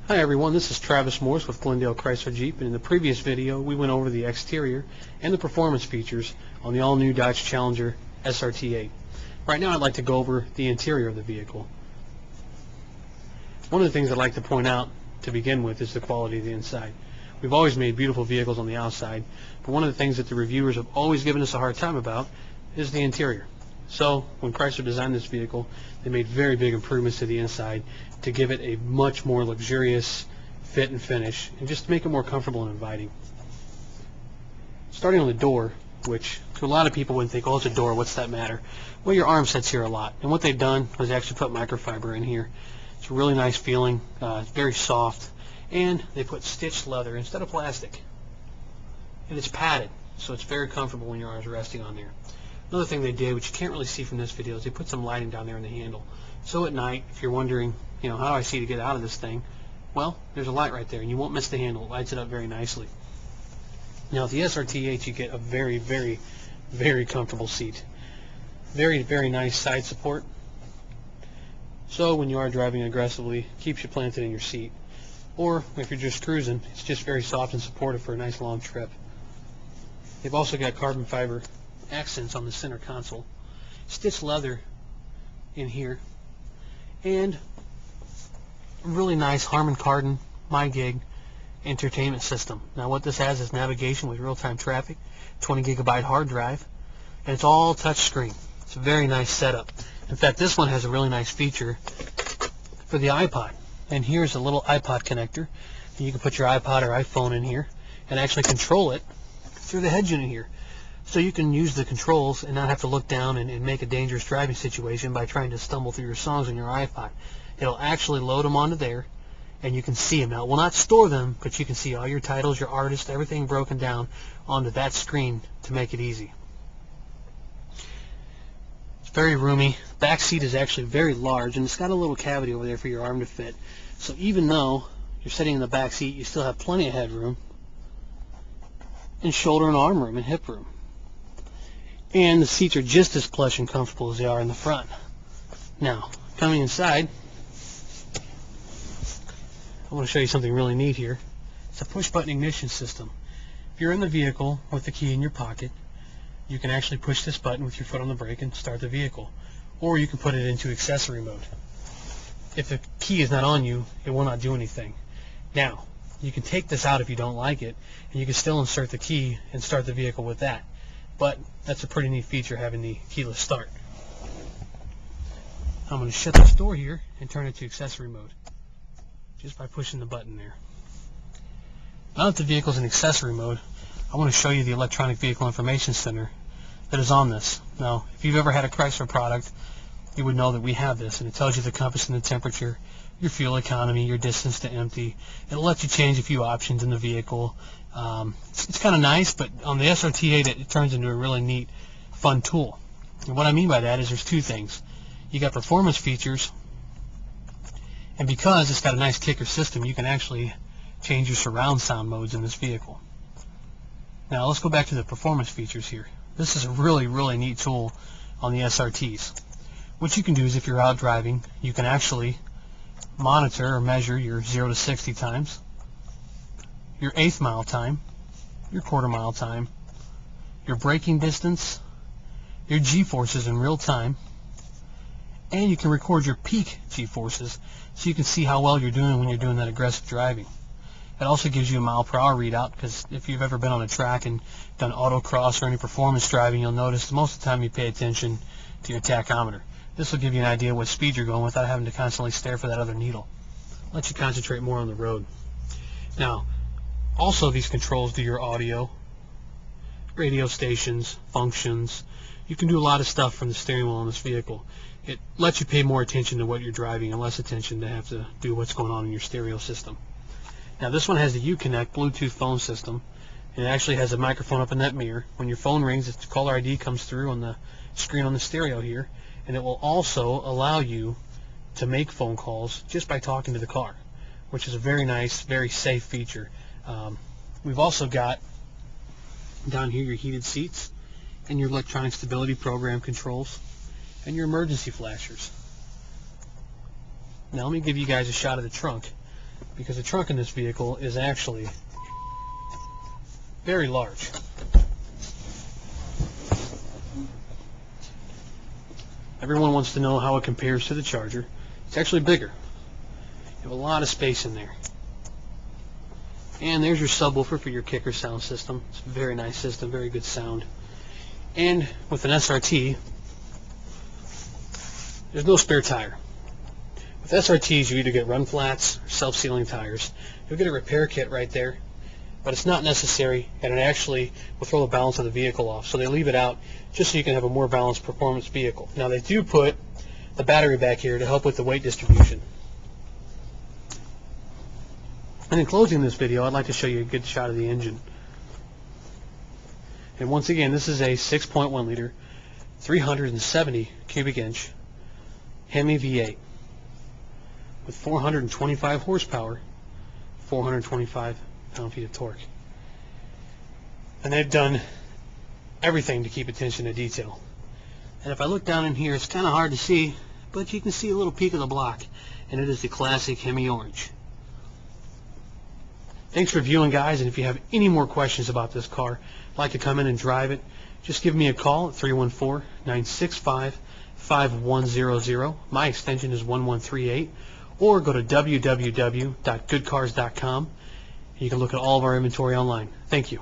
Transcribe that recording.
Hi everyone, this is Travis Morse with Glendale Chrysler Jeep, and in the previous video we went over the exterior and the performance features on the all-new Dodge Challenger SRT8. Right now I'd like to go over the interior of the vehicle. One of the things I'd like to point out to begin with is the quality of the inside. We've always made beautiful vehicles on the outside, but one of the things that the reviewers have always given us a hard time about is the interior. So when Chrysler designed this vehicle, they made very big improvements to the inside to give it a much more luxurious fit and finish, and just to make it more comfortable and inviting. Starting on the door, which to a lot of people would think, oh, it's a door, what's that matter? Well, your arm sits here a lot, and what they've done was actually put microfiber in here. It's a really nice feeling, it's very soft, and they put stitched leather instead of plastic. And it's padded, so it's very comfortable when your arm's resting on there. Another thing they did, which you can't really see from this video, is they put some lighting down there in the handle. So at night, if you're wondering, how do I see to get out of this thing? Well, there's a light right there, and you won't miss the handle. It lights it up very nicely. Now, with the SRT8, you get a very, very, very comfortable seat. Very, very nice side support. So when you are driving aggressively, it keeps you planted in your seat. Or if you're just cruising, it's just very soft and supportive for a nice long trip. They've also got carbon fiber accents on the center console, stitched leather in here, and a really nice Harman Kardon MyGig entertainment system. Now what this has is navigation with real-time traffic, 20 gigabyte hard drive, and it's all touch screen. It's a very nice setup. In fact, this one has a really nice feature for the iPod, and here's a little iPod connector. You can put your iPod or iPhone in here and actually control it through the head unit here. So you can use the controls and not have to look down and make a dangerous driving situation by trying to stumble through your songs on your iPod. It'll actually load them onto there, and you can see them. Now, it will not store them, but you can see all your titles, your artists, everything broken down onto that screen to make it easy. It's very roomy. The back seat is actually very large, and it's got a little cavity over there for your arm to fit. So even though you're sitting in the back seat, you still have plenty of headroom and shoulder and arm room and hip room. And the seats are just as plush and comfortable as they are in the front. Now, coming inside, I want to show you something really neat here. It's a push-button ignition system. If you're in the vehicle with the key in your pocket, you can actually push this button with your foot on the brake and start the vehicle. Or you can put it into accessory mode. If the key is not on you, it will not do anything. Now, you can take this out if you don't like it, and you can still insert the key and start the vehicle with that. But that's a pretty neat feature, having the keyless start. I'm going to shut this door here and turn it to accessory mode just by pushing the button there. Now that the vehicle's in accessory mode, I want to show you the electronic vehicle information center that is on this. Now, if you've ever had a Chrysler product, you would know that we have this, and it tells you the compass and the temperature, your fuel economy, your distance to empty. It'll let you change a few options in the vehicle. It's kind of nice, but on the SRT8 it turns into a really neat, fun tool. And what I mean by that is there's two things. You got performance features, and because it's got a nice kicker system, you can actually change your surround sound modes in this vehicle. Now let's go back to the performance features here. This is a really, really neat tool on the SRTs. What you can do is, if you're out driving, you can actually monitor or measure your 0 to 60 times, your 1/8 mile time, your 1/4 mile time, your braking distance, your G-forces in real time, and you can record your peak G-forces so you can see how well you're doing when you're doing that aggressive driving. It also gives you a mile-per-hour readout, because if you've ever been on a track and done autocross or any performance driving, you'll notice most of the time you pay attention to your tachometer. This will give you an idea what speed you're going without having to constantly stare for that other needle. Let you concentrate more on the road. Now, also these controls do your audio, radio stations, functions. You can do a lot of stuff from the steering wheel on this vehicle. It lets you pay more attention to what you're driving and less attention to have to do what's going on in your stereo system. Now this one has the Uconnect Bluetooth phone system. It actually has a microphone up in that mirror. When your phone rings, its caller ID comes through on the screen on the stereo here, and it will also allow you to make phone calls just by talking to the car, which is a very nice, very safe feature. We've also got down here your heated seats and your electronic stability program controls and your emergency flashers. Now let me give you guys a shot of the trunk. because the trunk in this vehicle is actually very large. Everyone wants to know how it compares to the Charger. It's actually bigger. You have a lot of space in there. And there's your subwoofer for your kicker sound system. It's a very nice system, very good sound. And with an SRT, there's no spare tire. With SRTs, you either get run flats or self-sealing tires. You'll get a repair kit right there, but it's not necessary, and it actually will throw the balance of the vehicle off. So they leave it out just so you can have a more balanced performance vehicle. Now they do put the battery back here to help with the weight distribution. And in closing this video, I'd like to show you a good shot of the engine. And once again, this is a 6.1 liter, 370 cubic inch Hemi V8 with 425 horsepower, 425 pound-feet of torque. And they've done everything to keep attention to detail. And if I look down in here, it's kind of hard to see, but you can see a little peek of the block, and it is the classic Hemi orange. Thanks for viewing, guys, and if you have any more questions about this car, like to come in and drive it, just give me a call at 314-965-5100. My extension is 1138, or go to www.goodcars.com. You can look at all of our inventory online. Thank you.